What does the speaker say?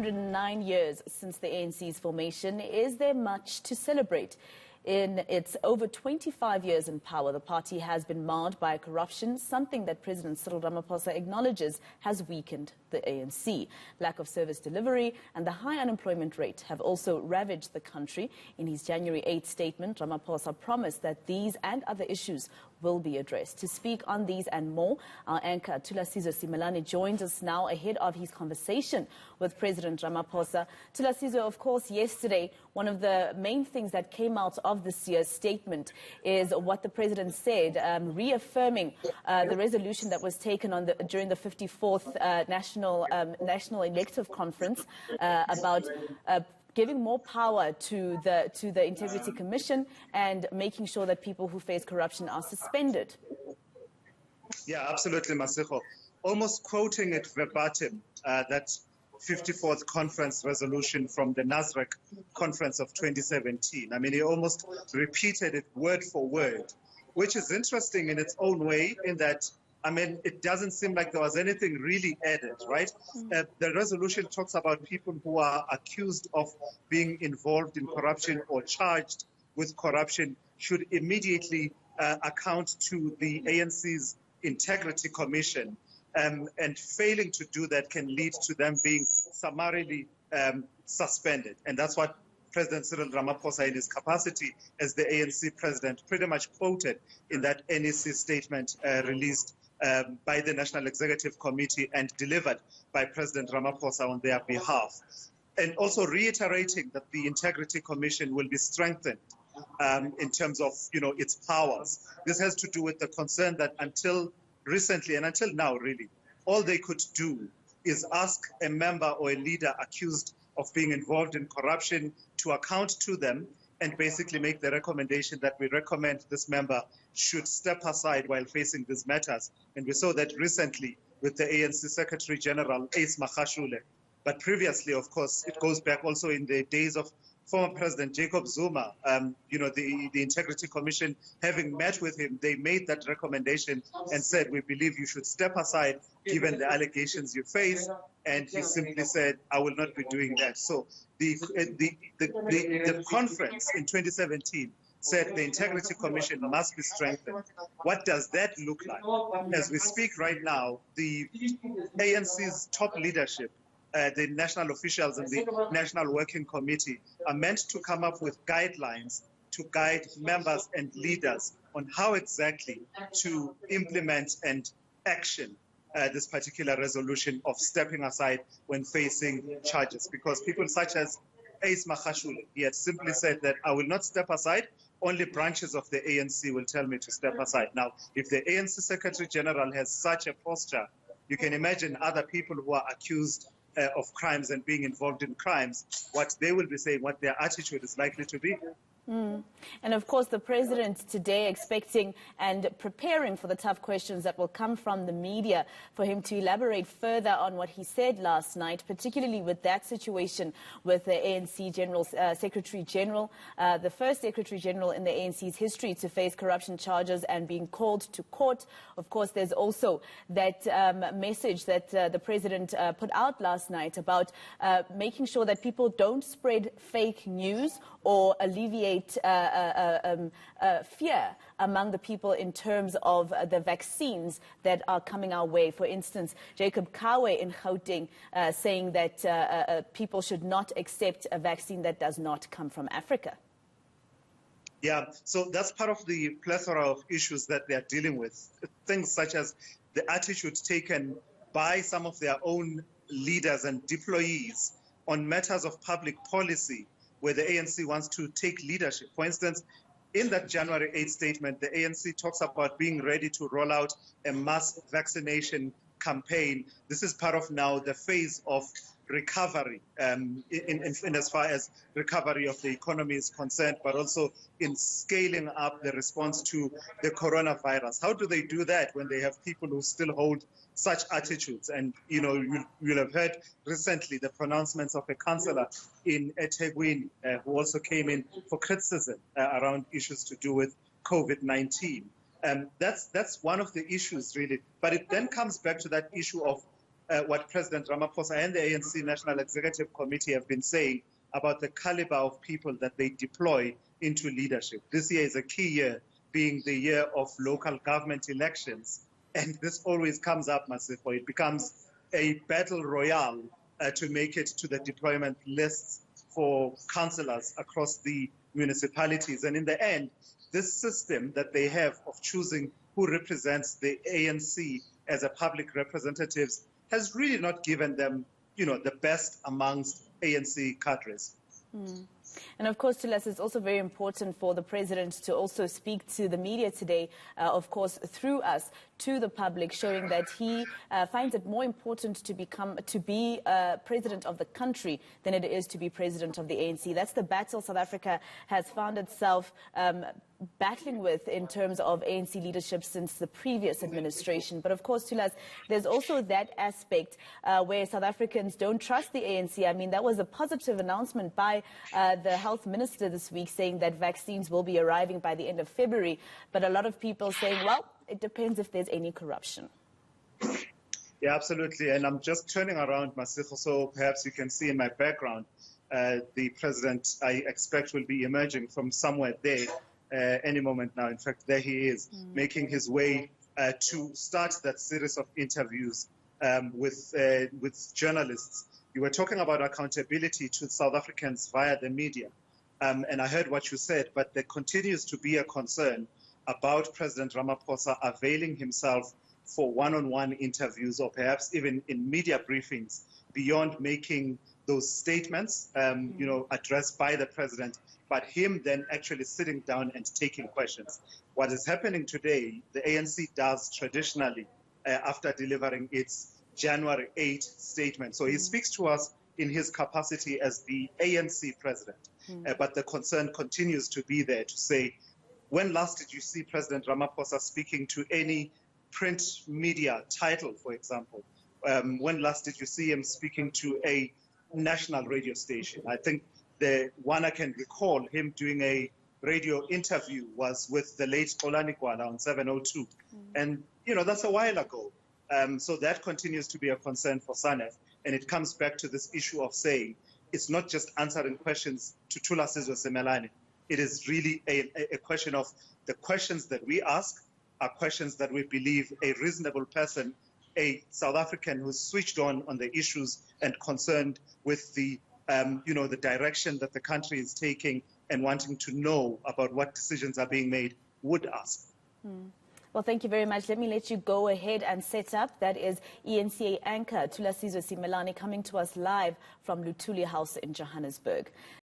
109 years since the ANC's formation. Is there much to celebrate? In its over 25 years in power, the party has been marred by corruption, something that President Cyril Ramaphosa acknowledges has weakened the ANC. Lack of service delivery and the high unemployment rate have also ravaged the country. In his January 8th statement, Ramaphosa promised that these and other issues will be addressed. To speak on these and more, our anchor Tulasizo Simelane joins us now ahead of his conversation with President Ramaphosa. Tulasizo, of course, yesterday, one of the main things that came out of this year's statement is what the president said, reaffirming the resolution that was taken on during the 54th National Elective Conference about giving more power to the Integrity Commission and making sure that people who face corruption are suspended. Yeah, absolutely, Masego. Almost quoting it verbatim, that 54th conference resolution from the NASREC conference of 2017. I mean, he almost repeated it word for word, which is interesting in its own way in that, I mean, it doesn't seem like there was anything really added, right? The resolution talks about people who are accused of being involved in corruption or charged with corruption should immediately account to the ANC's Integrity Commission. And failing to do that can lead to them being summarily suspended. And that's what President Cyril Ramaphosa, in his capacity as the ANC president, pretty much quoted in that NEC statement released by the National Executive Committee and delivered by President Ramaphosa on their behalf. And also reiterating that the Integrity Commission will be strengthened in terms of, its powers. This has to do with the concern that until recently and until now, really, all they could do is ask a member or a leader accused of being involved in corruption to account to them and basically make the recommendation that we recommend this member should step aside while facing these matters. And we saw that recently with the ANC Secretary General, Ace Magashule. But previously, of course, it goes back also in the days of former President Jacob Zuma, the Integrity Commission, having met with him, they made that recommendation and said, we believe you should step aside given the allegations you face. And he simply said, I will not be doing that. So the conference in 2017 said the Integrity Commission must be strengthened. What does that look like? As we speak right now, the ANC's top leadership, the national officials and the National Working Committee are meant to come up with guidelines to guide members and leaders on how exactly to implement and action this particular resolution of stepping aside when facing charges. Because people such as Ace Magashule, he had simply said that I will not step aside, only branches of the ANC will tell me to step aside. Now, if the ANC Secretary General has such a posture, you can imagine other people who are accused of crimes and being involved in crimes, what they will be saying, what their attitude is likely to be. And of course, the president today expecting and preparing for the tough questions that will come from the media for him to elaborate further on what he said last night, particularly with that situation with the ANC Secretary General, the first Secretary General in the ANC's history to face corruption charges and being called to court. Of course, there's also that message that the president put out last night about making sure that people don't spread fake news or alleviate fear among the people in terms of the vaccines that are coming our way. For instance, Jacob Kawe in Gauteng saying that people should not accept a vaccine that does not come from Africa. Yeah, so that's part of the plethora of issues that they are dealing with. Things such as the attitude taken by some of their own leaders and deployees on matters of public policy, where the ANC wants to take leadership. For instance, in that January 8th statement, the ANC talks about being ready to roll out a mass vaccination campaign. This is part of now the phase of recovery, in as far as recovery of the economy is concerned, but also in scaling up the response to the coronavirus. How do they do that when they have people who still hold such attitudes? And, you'll have heard recently the pronouncements of a councillor in eThekwini who also came in for criticism around issues to do with COVID-19. That's one of the issues, really. But it then comes back to that issue of what President Ramaphosa and the ANC National Executive Committee have been saying about the caliber of people that they deploy into leadership. This year is a key year, being the year of local government elections. And this always comes up, Masego. It becomes a battle royale to make it to the deployment lists for councillors across the municipalities. And in the end, this system that they have of choosing who represents the ANC as a public representatives has really not given them, the best amongst ANC cadres. And of course, Tulas, it's also very important for the president to also speak to the media today, of course, through us, to the public, showing that he finds it more important to be president of the country than it is to be president of the ANC. That's the battle South Africa has found itself battling with in terms of ANC leadership since the previous administration. But of course, Tulas, there's also that aspect where South Africans don't trust the ANC. I mean, that was a positive announcement by the health minister this week, saying that vaccines will be arriving by the end of February. But a lot of people saying, well, it depends if there's any corruption. Yeah, absolutely. And I'm just turning around, Masego, so perhaps you can see in my background, the president, I expect, will be emerging from somewhere there any moment now. In fact, there he is, making his way to start that series of interviews with journalists. You were talking about accountability to South Africans via the media. And I heard what you said, but there continues to be a concern about President Ramaphosa availing himself for one-on-one interviews or perhaps even in media briefings beyond making those statements, addressed by the president, but him then actually sitting down and taking questions. What is happening today, the ANC does traditionally after delivering its January 8 statement. So he speaks to us in his capacity as the ANC president. But the concern continues to be there to say, when last did you see President Ramaphosa speaking to any print media title, for example? When last did you see him speaking to a national radio station? I think the one I can recall him doing a radio interview was with the late Xolani Gwala on 702. And, that's a while ago. So that continues to be a concern for SANEF. And it comes back to this issue of saying it's not just answering questions to Thulasizwe Semelane. It is really a question of the questions that we ask are questions that we believe a reasonable person, a South African who's switched on the issues and concerned with the the direction that the country is taking and wanting to know about what decisions are being made would ask. Well, thank you very much. Let me let you go ahead and set up. That is eNCA anchor Thulasizwe Semelane coming to us live from Luthuli House in Johannesburg.